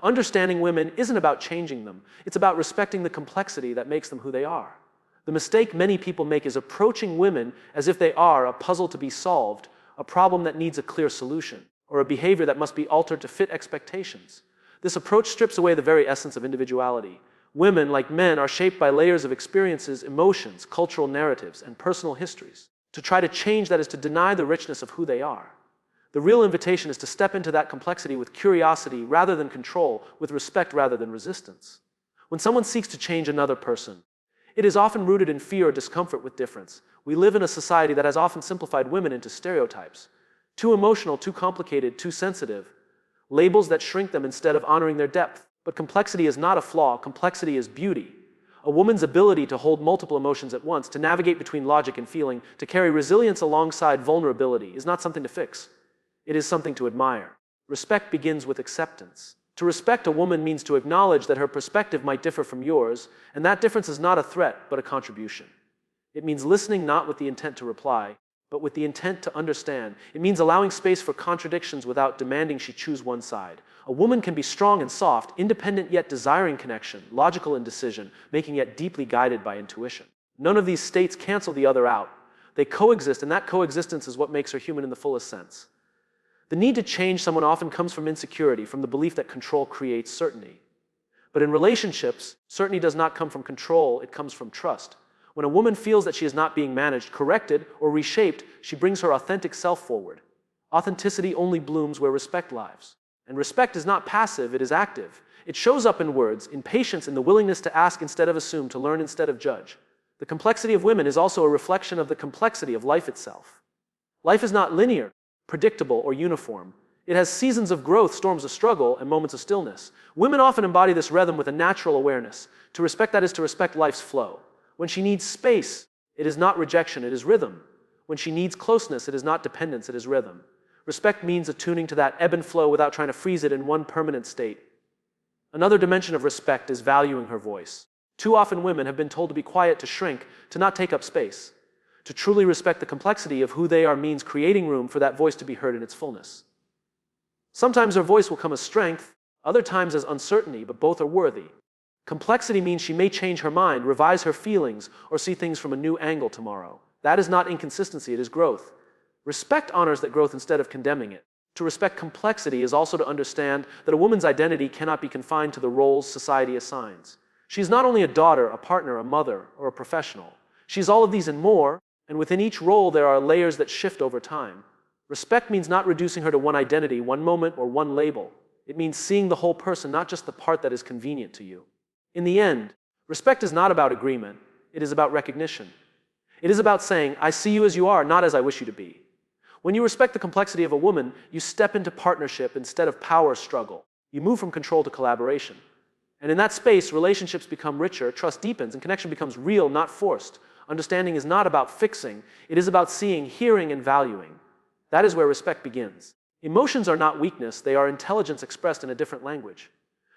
Understanding women isn't about changing them. It's about respecting the complexity that makes them who they are. The mistake many people make is approaching women as if they are a puzzle to be solved, a problem that needs a clear solution, or a behavior that must be altered to fit expectations. This approach strips away the very essence of individuality. Women, like men, are shaped by layers of experiences, emotions, cultural narratives, and personal histories. To try to change that is to deny the richness of who they are. The real invitation is to step into that complexity with curiosity rather than control, with respect rather than resistance. When someone seeks to change another person, it is often rooted in fear or discomfort with difference. We live in a society that has often simplified women into stereotypes. Too emotional, too complicated, too sensitive. Labels that shrink them instead of honoring their depth. But complexity is not a flaw, complexity is beauty. A woman's ability to hold multiple emotions at once, to navigate between logic and feeling, to carry resilience alongside vulnerability is not something to fix. It is something to admire. Respect begins with acceptance. To respect a woman means to acknowledge that her perspective might differ from yours, and that difference is not a threat, but a contribution. It means listening not with the intent to reply, but with the intent to understand. It means allowing space for contradictions without demanding she choose one side. A woman can be strong and soft, independent yet desiring connection, logical in decision, making yet deeply guided by intuition. None of these states cancel the other out. They coexist, and that coexistence is what makes her human in the fullest sense. The need to change someone often comes from insecurity, from the belief that control creates certainty. But in relationships, certainty does not come from control, it comes from trust. When a woman feels that she is not being managed, corrected, or reshaped, she brings her authentic self forward. Authenticity only blooms where respect lives. And respect is not passive, it is active. It shows up in words, in patience, in the willingness to ask instead of assume, to learn instead of judge. The complexity of women is also a reflection of the complexity of life itself. Life is not linear, predictable, or uniform. It has seasons of growth, storms of struggle, and moments of stillness. Women often embody this rhythm with a natural awareness. To respect that is to respect life's flow. When she needs space, it is not rejection, it is rhythm. When she needs closeness, it is not dependence, it is rhythm. Respect means attuning to that ebb and flow without trying to freeze it in one permanent state. Another dimension of respect is valuing her voice. Too often women have been told to be quiet, to shrink, to not take up space. To truly respect the complexity of who they are means creating room for that voice to be heard in its fullness. Sometimes her voice will come as strength, other times as uncertainty, but both are worthy. Complexity means she may change her mind, revise her feelings, or see things from a new angle tomorrow. That is not inconsistency, it is growth. Respect honors that growth instead of condemning it. To respect complexity is also to understand that a woman's identity cannot be confined to the roles society assigns. She is not only a daughter, a partner, a mother, or a professional. She is all of these and more, and within each role there are layers that shift over time. Respect means not reducing her to one identity, one moment, or one label. It means seeing the whole person, not just the part that is convenient to you. In the end, respect is not about agreement, it is about recognition. It is about saying, I see you as you are, not as I wish you to be. When you respect the complexity of a woman, you step into partnership instead of power struggle. You move from control to collaboration. And in that space, relationships become richer, trust deepens, and connection becomes real, not forced. Understanding is not about fixing, it is about seeing, hearing, and valuing. That is where respect begins. Emotions are not weakness, they are intelligence expressed in a different language.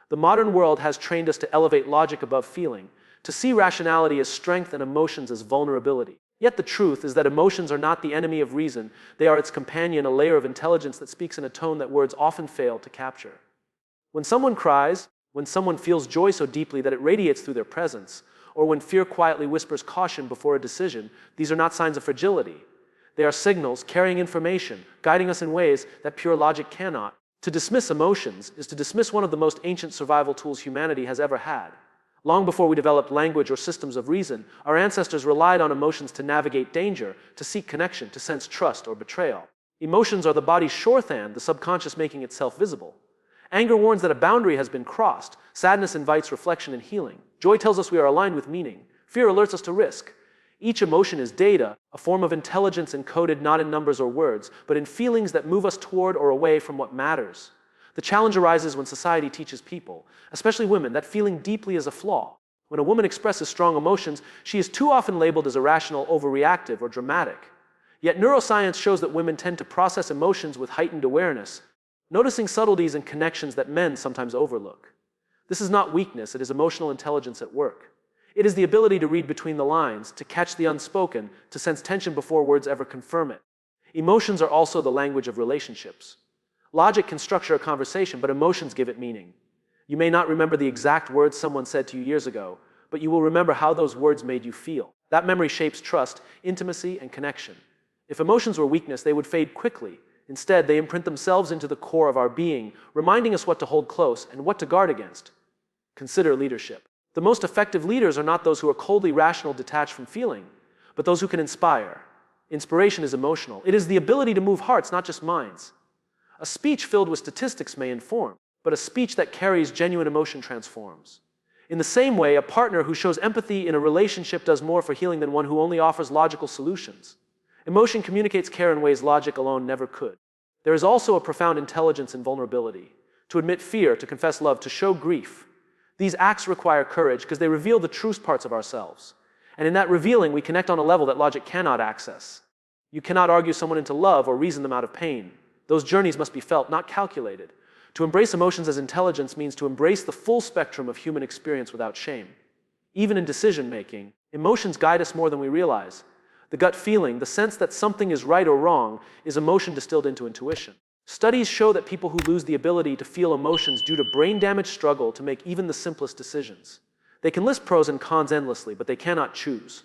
The modern world has trained us to elevate logic above feeling, to see rationality as strength and emotions as vulnerability. Yet the truth is that emotions are not the enemy of reason, they are its companion, a layer of intelligence that speaks in a tone that words often fail to capture. When someone cries, when someone feels joy so deeply that it radiates through their presence, or when fear quietly whispers caution before a decision, these are not signs of fragility. They are signals carrying information, guiding us in ways that pure logic cannot. To dismiss emotions is to dismiss one of the most ancient survival tools humanity has ever had. Long before we developed language or systems of reason, our ancestors relied on emotions to navigate danger, to seek connection, to sense trust or betrayal. Emotions are the body's shorthand, the subconscious making itself visible. Anger warns that a boundary has been crossed. Sadness invites reflection and healing. Joy tells us we are aligned with meaning. Fear alerts us to risk. Each emotion is data, a form of intelligence encoded not in numbers or words, but in feelings that move us toward or away from what matters. The challenge arises when society teaches people, especially women, that feeling deeply is a flaw. When a woman expresses strong emotions, she is too often labeled as irrational, overreactive, or dramatic. Yet neuroscience shows that women tend to process emotions with heightened awareness, noticing subtleties and connections that men sometimes overlook. This is not weakness, it is emotional intelligence at work. It is the ability to read between the lines, to catch the unspoken, to sense tension before words ever confirm it. Emotions are also the language of relationships. Logic can structure a conversation, but emotions give it meaning. You may not remember the exact words someone said to you years ago, but you will remember how those words made you feel. That memory shapes trust, intimacy, and connection. If emotions were weakness, they would fade quickly. Instead, they imprint themselves into the core of our being, reminding us what to hold close and what to guard against. Consider leadership. The most effective leaders are not those who are coldly rational, detached from feeling, but those who can inspire. Inspiration is emotional. It is the ability to move hearts, not just minds. A speech filled with statistics may inform, but a speech that carries genuine emotion transforms. In the same way, a partner who shows empathy in a relationship does more for healing than one who only offers logical solutions. Emotion communicates care in ways logic alone never could. There is also a profound intelligence in vulnerability. To admit fear, to confess love, to show grief. These acts require courage because they reveal the truest parts of ourselves. And in that revealing, we connect on a level that logic cannot access. You cannot argue someone into love or reason them out of pain. Those journeys must be felt, not calculated. To embrace emotions as intelligence means to embrace the full spectrum of human experience without shame. Even in decision-making, emotions guide us more than we realize. The gut feeling, the sense that something is right or wrong, is emotion distilled into intuition. Studies show that people who lose the ability to feel emotions due to brain damage struggle to make even the simplest decisions. They can list pros and cons endlessly, but they cannot choose.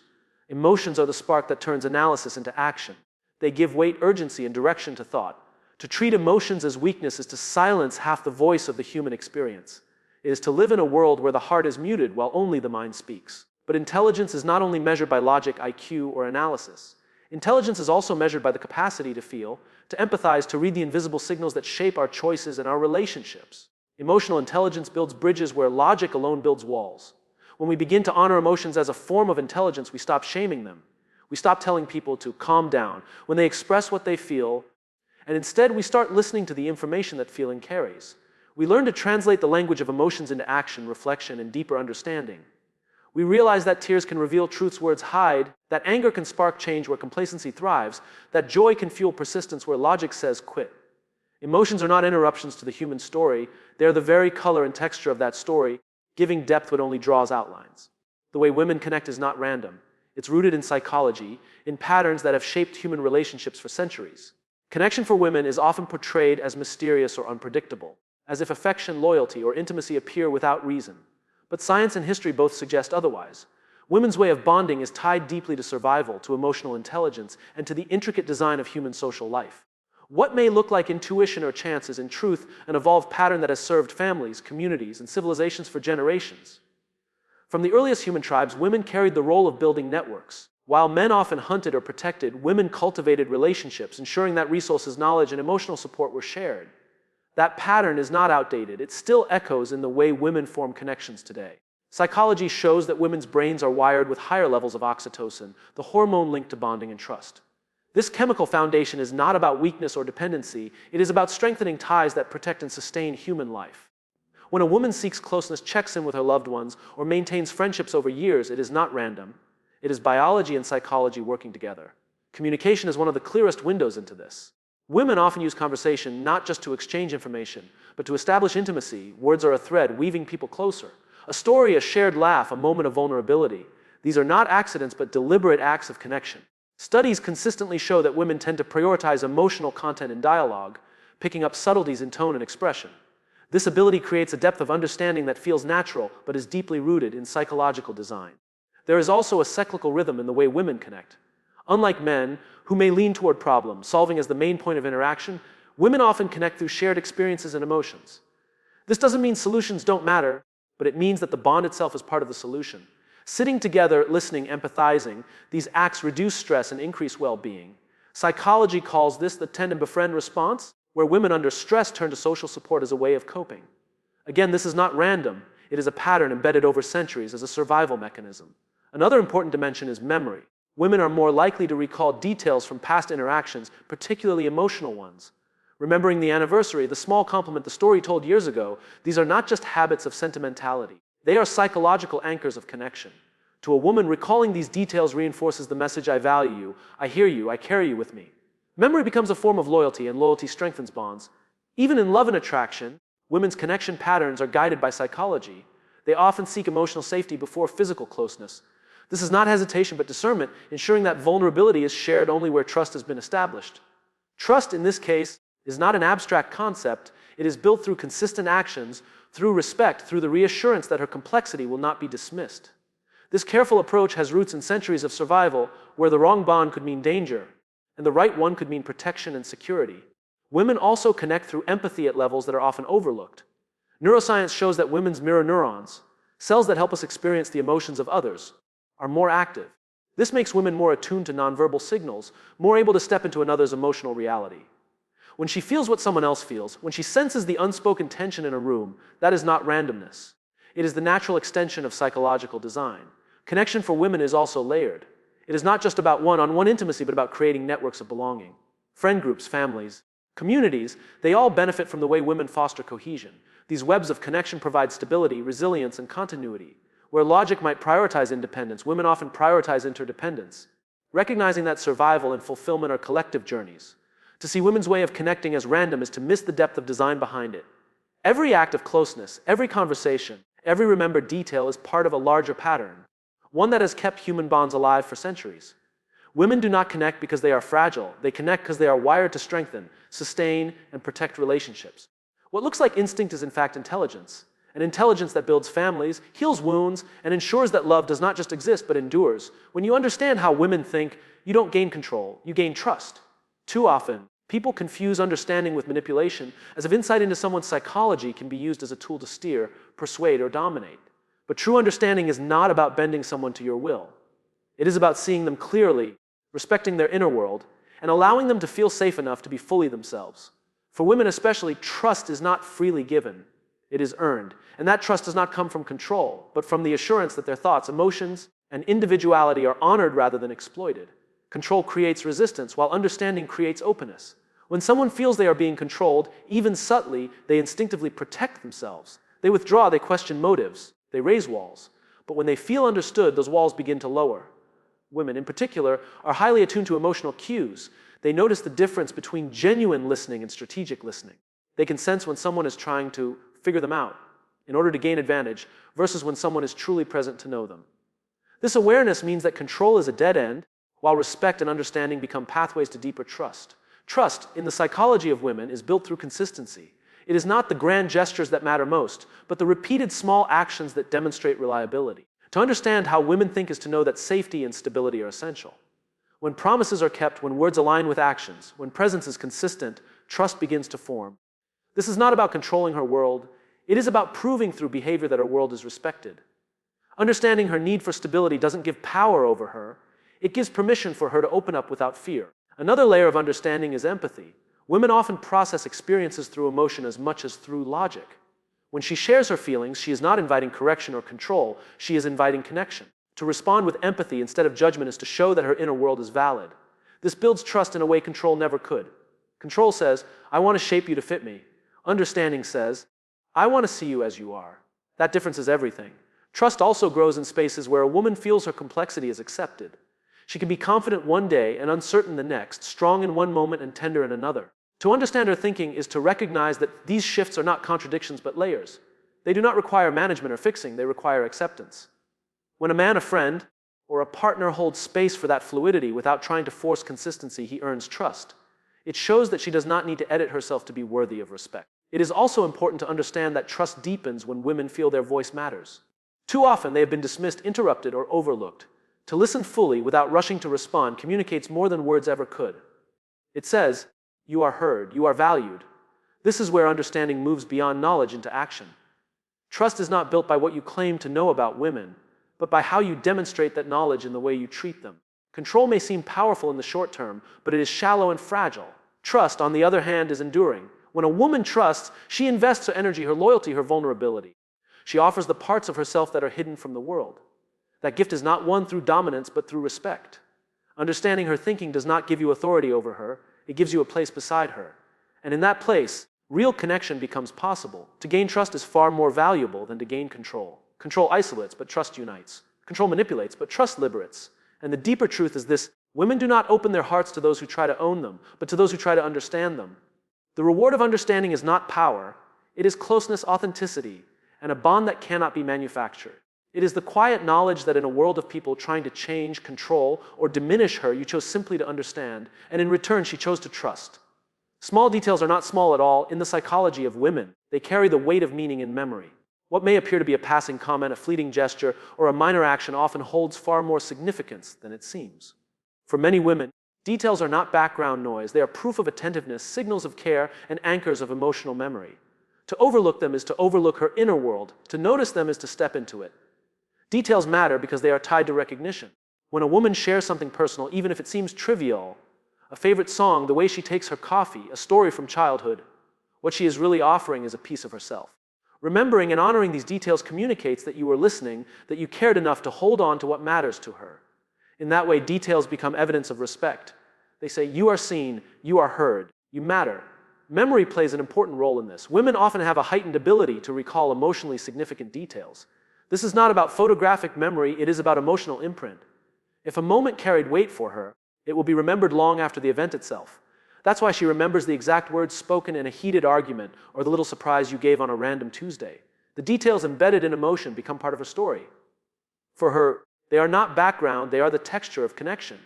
Emotions are the spark that turns analysis into action. They give weight, urgency, and direction to thought. To treat emotions as weakness is to silence half the voice of the human experience. It is to live in a world where the heart is muted while only the mind speaks. But intelligence is not only measured by logic, IQ, or analysis. Intelligence is also measured by the capacity to feel, to empathize, to read the invisible signals that shape our choices and our relationships. Emotional intelligence builds bridges where logic alone builds walls. When we begin to honor emotions as a form of intelligence, we stop shaming them. We stop telling people to calm down when they express what they feel, and instead we start listening to the information that feeling carries. We learn to translate the language of emotions into action, reflection, and deeper understanding. We realize that tears can reveal truths words hide, that anger can spark change where complacency thrives, that joy can fuel persistence where logic says quit. Emotions are not interruptions to the human story. They are the very color and texture of that story, giving depth what only draws outlines. The way women connect is not random. It's rooted in psychology, in patterns that have shaped human relationships for centuries. Connection for women is often portrayed as mysterious or unpredictable, as if affection, loyalty, or intimacy appear without reason. But science and history both suggest otherwise. Women's way of bonding is tied deeply to survival, to emotional intelligence, and to the intricate design of human social life. What may look like intuition or chance is in truth an evolved pattern that has served families, communities, and civilizations for generations. From the earliest human tribes, women carried the role of building networks. While men often hunted or protected, women cultivated relationships, ensuring that resources, knowledge, and emotional support were shared. That pattern is not outdated. It still echoes in the way women form connections today. Psychology shows that women's brains are wired with higher levels of oxytocin, the hormone linked to bonding and trust. This chemical foundation is not about weakness or dependency. It is about strengthening ties that protect and sustain human life. When a woman seeks closeness, checks in with her loved ones, or maintains friendships over years, it is not random. It is biology and psychology working together. Communication is one of the clearest windows into this. Women often use conversation not just to exchange information, but to establish intimacy. Words are a thread weaving people closer. A story, a shared laugh, a moment of vulnerability. These are not accidents, but deliberate acts of connection. Studies consistently show that women tend to prioritize emotional content in dialogue, picking up subtleties in tone and expression. This ability creates a depth of understanding that feels natural, but is deeply rooted in psychological design. There is also a cyclical rhythm in the way women connect. Unlike men, who may lean toward problem solving as the main point of interaction, women often connect through shared experiences and emotions. This doesn't mean solutions don't matter, but it means that the bond itself is part of the solution. Sitting together, listening, empathizing, these acts reduce stress and increase well-being. Psychology calls this the tend and befriend response, where women under stress turn to social support as a way of coping. Again, this is not random. It is a pattern embedded over centuries as a survival mechanism. Another important dimension is memory. Women are more likely to recall details from past interactions, particularly emotional ones. Remembering the anniversary, the small compliment, the story told years ago, these are not just habits of sentimentality. They are psychological anchors of connection. To a woman, recalling these details reinforces the message, I value you, I hear you, I carry you with me. Memory becomes a form of loyalty, and loyalty strengthens bonds. Even in love and attraction, women's connection patterns are guided by psychology. They often seek emotional safety before physical closeness. This is not hesitation but discernment, ensuring that vulnerability is shared only where trust has been established. Trust, in this case, is not an abstract concept. It is built through consistent actions, through respect, through the reassurance that her complexity will not be dismissed. This careful approach has roots in centuries of survival, where the wrong bond could mean danger, and the right one could mean protection and security. Women also connect through empathy at levels that are often overlooked. Neuroscience shows that women's mirror neurons, cells that help us experience the emotions of others, are more active. This makes women more attuned to nonverbal signals, more able to step into another's emotional reality. When she feels what someone else feels, when she senses the unspoken tension in a room, that is not randomness. It is the natural extension of psychological design. Connection for women is also layered. It is not just about one-on-one intimacy, but about creating networks of belonging. Friend groups, families, communities, they all benefit from the way women foster cohesion. These webs of connection provide stability, resilience, and continuity. Where logic might prioritize independence, women often prioritize interdependence. Recognizing that survival and fulfillment are collective journeys. To see women's way of connecting as random is to miss the depth of design behind it. Every act of closeness, every conversation, every remembered detail is part of a larger pattern, one that has kept human bonds alive for centuries. Women do not connect because they are fragile. They connect because they are wired to strengthen, sustain, and protect relationships. What looks like instinct is in fact intelligence. An intelligence that builds families, heals wounds, and ensures that love does not just exist but endures. When you understand how women think, you don't gain control, you gain trust. Too often, people confuse understanding with manipulation, as if insight into someone's psychology can be used as a tool to steer, persuade, or dominate. But true understanding is not about bending someone to your will. It is about seeing them clearly, respecting their inner world, and allowing them to feel safe enough to be fully themselves. For women especially, trust is not freely given. It is earned. And that trust does not come from control, but from the assurance that their thoughts, emotions, and individuality are honored rather than exploited. Control creates resistance, while understanding creates openness. When someone feels they are being controlled, even subtly, they instinctively protect themselves. They withdraw, they question motives, they raise walls. But when they feel understood, those walls begin to lower. Women, in particular, are highly attuned to emotional cues. They notice the difference between genuine listening and strategic listening. They can sense when someone is trying to figure them out in order to gain advantage versus when someone is truly present to know them. This awareness means that control is a dead end, while respect and understanding become pathways to deeper trust. Trust, in the psychology of women, is built through consistency. It is not the grand gestures that matter most, but the repeated small actions that demonstrate reliability. To understand how women think is to know that safety and stability are essential. When promises are kept, when words align with actions, when presence is consistent, trust begins to form. This is not about controlling her world. It is about proving through behavior that her world is respected. Understanding her need for stability doesn't give power over her. It gives permission for her to open up without fear. Another layer of understanding is empathy. Women often process experiences through emotion as much as through logic. When she shares her feelings, she is not inviting correction or control. She is inviting connection. To respond with empathy instead of judgment is to show that her inner world is valid. This builds trust in a way control never could. Control says, I want to shape you to fit me. Understanding says, I want to see you as you are. That difference is everything. Trust also grows in spaces where a woman feels her complexity is accepted. She can be confident one day and uncertain the next, strong in one moment and tender in another. To understand her thinking is to recognize that these shifts are not contradictions but layers. They do not require management or fixing, they require acceptance. When a man, a friend, or a partner holds space for that fluidity without trying to force consistency, he earns trust. It shows that she does not need to edit herself to be worthy of respect. It is also important to understand that trust deepens when women feel their voice matters. Too often they have been dismissed, interrupted, or overlooked. To listen fully without rushing to respond communicates more than words ever could. It says, you are heard, you are valued. This is where understanding moves beyond knowledge into action. Trust is not built by what you claim to know about women, but by how you demonstrate that knowledge in the way you treat them. Control may seem powerful in the short term, but it is shallow and fragile. Trust, on the other hand, is enduring. When a woman trusts, she invests her energy, her loyalty, her vulnerability. She offers the parts of herself that are hidden from the world. That gift is not won through dominance, but through respect. Understanding her thinking does not give you authority over her, it gives you a place beside her. And in that place, real connection becomes possible. To gain trust is far more valuable than to gain control. Control isolates, but trust unites. Control manipulates, but trust liberates. And the deeper truth is this: women do not open their hearts to those who try to own them, but to those who try to understand them. The reward of understanding is not power, it is closeness, authenticity, and a bond that cannot be manufactured. It is the quiet knowledge that in a world of people trying to change, control, or diminish her, you chose simply to understand, and in return she chose to trust. Small details are not small at all in the psychology of women. They carry the weight of meaning in memory. What may appear to be a passing comment, a fleeting gesture, or a minor action often holds far more significance than it seems. For many women, details are not background noise. They are proof of attentiveness, signals of care, and anchors of emotional memory. To overlook them is to overlook her inner world. To notice them is to step into it. Details matter because they are tied to recognition. When a woman shares something personal, even if it seems trivial, a favorite song, the way she takes her coffee, a story from childhood, what she is really offering is a piece of herself. Remembering and honoring these details communicates that you were listening, that you cared enough to hold on to what matters to her. In that way, details become evidence of respect. They say, you are seen, you are heard, you matter. Memory plays an important role in this. Women often have a heightened ability to recall emotionally significant details. This is not about photographic memory, it is about emotional imprint. If a moment carried weight for her, it will be remembered long after the event itself. That's why she remembers the exact words spoken in a heated argument or the little surprise you gave on a random Tuesday. The details embedded in emotion become part of her story. For her, they are not background, they are the texture of connection.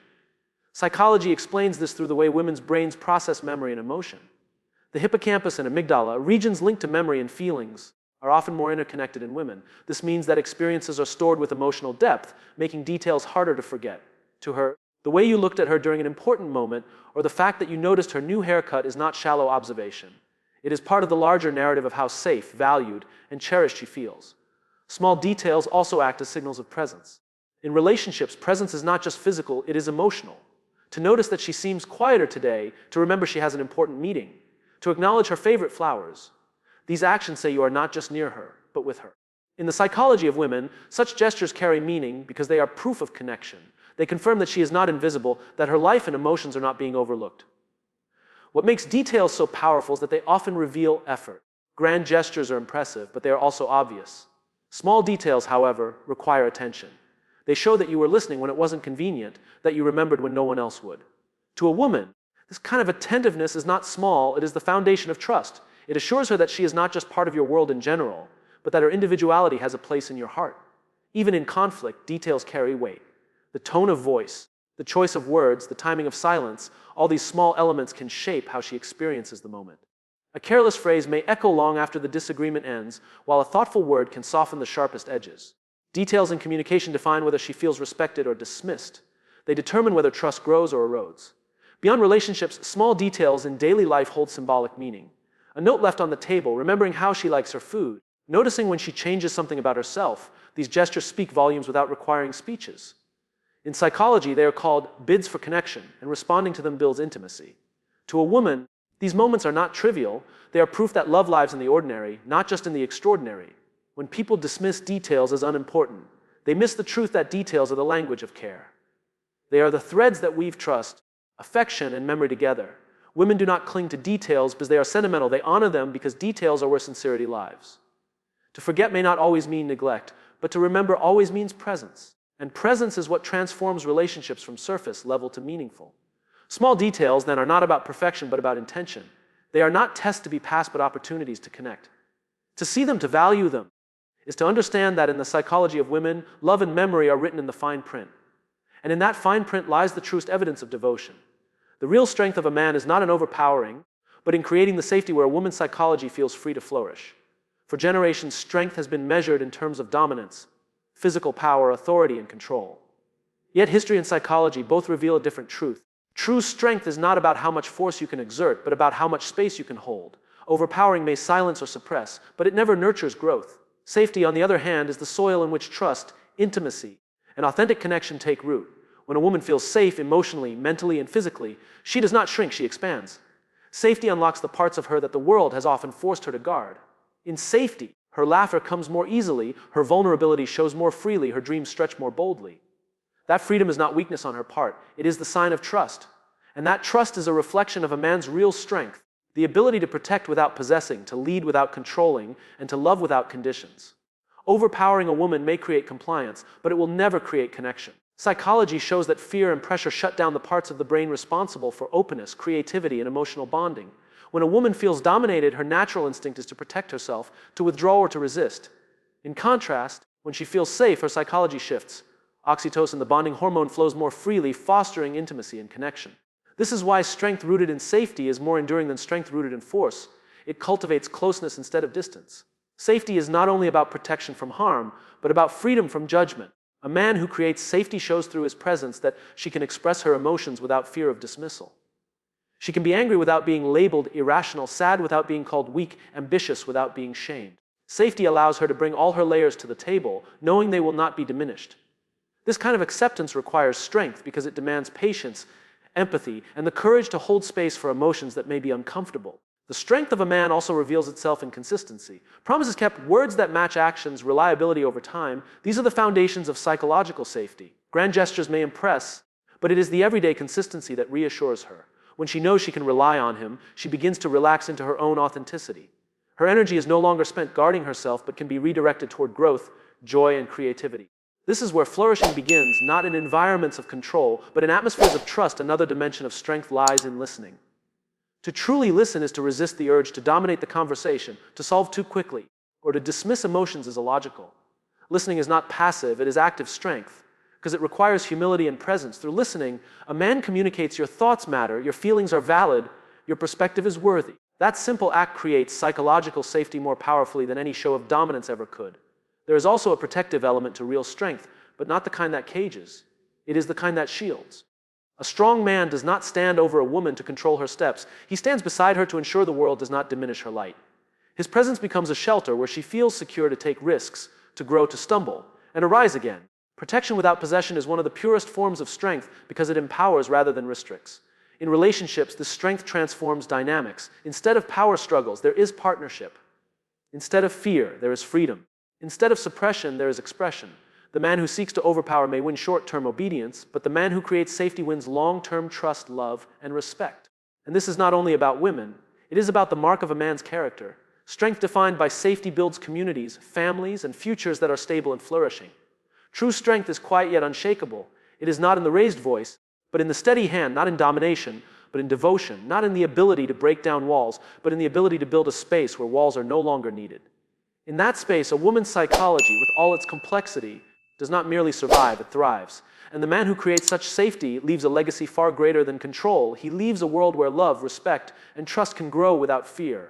Psychology explains this through the way women's brains process memory and emotion. The hippocampus and amygdala, regions linked to memory and feelings, are often more interconnected in women. This means that experiences are stored with emotional depth, making details harder to forget. To her, the way you looked at her during an important moment, or the fact that you noticed her new haircut is not shallow observation. It is part of the larger narrative of how safe, valued, and cherished she feels. Small details also act as signals of presence. In relationships, presence is not just physical, it is emotional. To notice that she seems quieter today, to remember she has an important meeting, to acknowledge her favorite flowers. These actions say you are not just near her, but with her. In the psychology of women, such gestures carry meaning because they are proof of connection. They confirm that she is not invisible, that her life and emotions are not being overlooked. What makes details so powerful is that they often reveal effort. Grand gestures are impressive, but they are also obvious. Small details, however, require attention. They show that you were listening when it wasn't convenient, that you remembered when no one else would. To a woman, this kind of attentiveness is not small, it is the foundation of trust. It assures her that she is not just part of your world in general, but that her individuality has a place in your heart. Even in conflict, details carry weight. The tone of voice, the choice of words, the timing of silence, all these small elements can shape how she experiences the moment. A careless phrase may echo long after the disagreement ends, while a thoughtful word can soften the sharpest edges. Details in communication define whether she feels respected or dismissed. They determine whether trust grows or erodes. Beyond relationships, small details in daily life hold symbolic meaning. A note left on the table, remembering how she likes her food, noticing when she changes something about herself. These gestures speak volumes without requiring speeches. In psychology, they are called bids for connection, and responding to them builds intimacy. To a woman, these moments are not trivial. They are proof that love lives in the ordinary, not just in the extraordinary. When people dismiss details as unimportant, they miss the truth that details are the language of care. They are the threads that weave trust, affection, and memory together. Women do not cling to details because they are sentimental. They honor them because details are where sincerity lives. To forget may not always mean neglect, but to remember always means presence. And presence is what transforms relationships from surface level to meaningful. Small details, then, are not about perfection, but about intention. They are not tests to be passed, but opportunities to connect. To see them, to value them, is to understand that in the psychology of women, love and memory are written in the fine print. And in that fine print lies the truest evidence of devotion. The real strength of a man is not in overpowering, but in creating the safety where a woman's psychology feels free to flourish. For generations, strength has been measured in terms of dominance, physical power, authority, and control. Yet history and psychology both reveal a different truth. True strength is not about how much force you can exert, but about how much space you can hold. Overpowering may silence or suppress, but it never nurtures growth. Safety, on the other hand, is the soil in which trust, intimacy, and authentic connection take root. When a woman feels safe emotionally, mentally, and physically, she does not shrink, she expands. Safety unlocks the parts of her that the world has often forced her to guard. In safety, her laughter comes more easily, her vulnerability shows more freely, her dreams stretch more boldly. That freedom is not weakness on her part, it is the sign of trust. And that trust is a reflection of a man's real strength, the ability to protect without possessing, to lead without controlling, and to love without conditions. Overpowering a woman may create compliance, but it will never create connection. Psychology shows that fear and pressure shut down the parts of the brain responsible for openness, creativity, and emotional bonding. When a woman feels dominated, her natural instinct is to protect herself, to withdraw or to resist. In contrast, when she feels safe, her psychology shifts. Oxytocin, the bonding hormone, flows more freely, fostering intimacy and connection. This is why strength rooted in safety is more enduring than strength rooted in force. It cultivates closeness instead of distance. Safety is not only about protection from harm, but about freedom from judgment. A man who creates safety shows through his presence that she can express her emotions without fear of dismissal. She can be angry without being labeled irrational, sad without being called weak, ambitious without being shamed. Safety allows her to bring all her layers to the table, knowing they will not be diminished. This kind of acceptance requires strength because it demands patience, empathy, and the courage to hold space for emotions that may be uncomfortable. The strength of a man also reveals itself in consistency. Promises kept, words that match actions, reliability over time, these are the foundations of psychological safety. Grand gestures may impress, but it is the everyday consistency that reassures her. When she knows she can rely on him, she begins to relax into her own authenticity. Her energy is no longer spent guarding herself, but can be redirected toward growth, joy, and creativity. This is where flourishing begins, not in environments of control, but in atmospheres of trust. Another dimension of strength lies in listening. To truly listen is to resist the urge to dominate the conversation, to solve too quickly, or to dismiss emotions as illogical. Listening is not passive, it is active strength, because it requires humility and presence. Through listening, a man communicates your thoughts matter, your feelings are valid, your perspective is worthy. That simple act creates psychological safety more powerfully than any show of dominance ever could. There is also a protective element to real strength, but not the kind that cages. It is the kind that shields. A strong man does not stand over a woman to control her steps. He stands beside her to ensure the world does not diminish her light. His presence becomes a shelter where she feels secure to take risks, to grow, to stumble, and to rise again. Protection without possession is one of the purest forms of strength because it empowers rather than restricts. In relationships, this strength transforms dynamics. Instead of power struggles, there is partnership. Instead of fear, there is freedom. Instead of suppression, there is expression. The man who seeks to overpower may win short-term obedience, but the man who creates safety wins long-term trust, love, and respect. And this is not only about women, it is about the mark of a man's character. Strength defined by safety builds communities, families, and futures that are stable and flourishing. True strength is quiet yet unshakable. It is not in the raised voice, but in the steady hand, not in domination, but in devotion, not in the ability to break down walls, but in the ability to build a space where walls are no longer needed. In that space, a woman's psychology, with all its complexity, does not merely survive, it thrives. And the man who creates such safety leaves a legacy far greater than control. He leaves a world where love, respect, and trust can grow without fear.